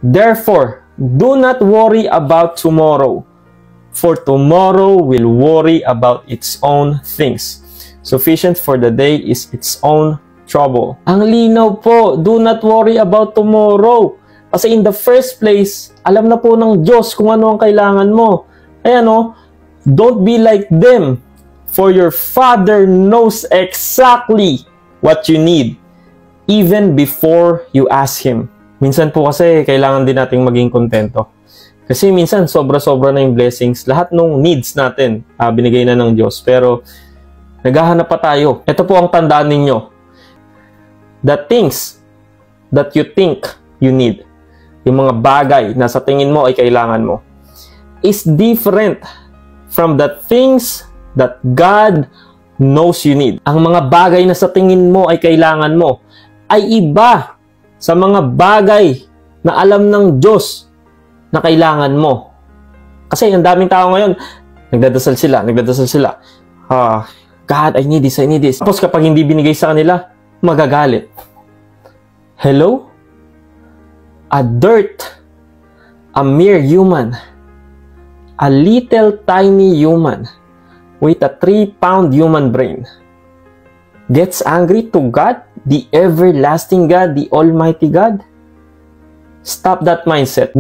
Therefore, do not worry about tomorrow, for tomorrow will worry about its own things. Sufficient for the day is its own trouble. Ang linaw po, do not worry about tomorrow. Kasi in the first place, alam na po ng Diyos kung ano ang kailangan mo. Ayan o, don't be like them, for your Father knows exactly what you need, even before you ask Him. Minsan po kasi, kailangan din nating maging kontento. Kasi minsan, sobra-sobra na yung blessings. Lahat ng needs natin, binigay na ng Diyos. Pero, naghahanap pa tayo. Ito po ang tandaan ninyo. The things that you think you need, yung mga bagay na sa tingin mo ay kailangan mo, is different from the things that God knows you need. Ang mga bagay na sa tingin mo ay kailangan mo, ay iba sa mga bagay na alam ng Diyos na kailangan mo. Kasi ang daming tao ngayon, nagdadasal sila. God, I need this. Tapos kapag hindi binigay sa kanila, magagalit. Hello? A dirt, a mere human, a little tiny human with a 3-pound human brain gets angry to God, the everlasting God, the Almighty God? Stop that mindset.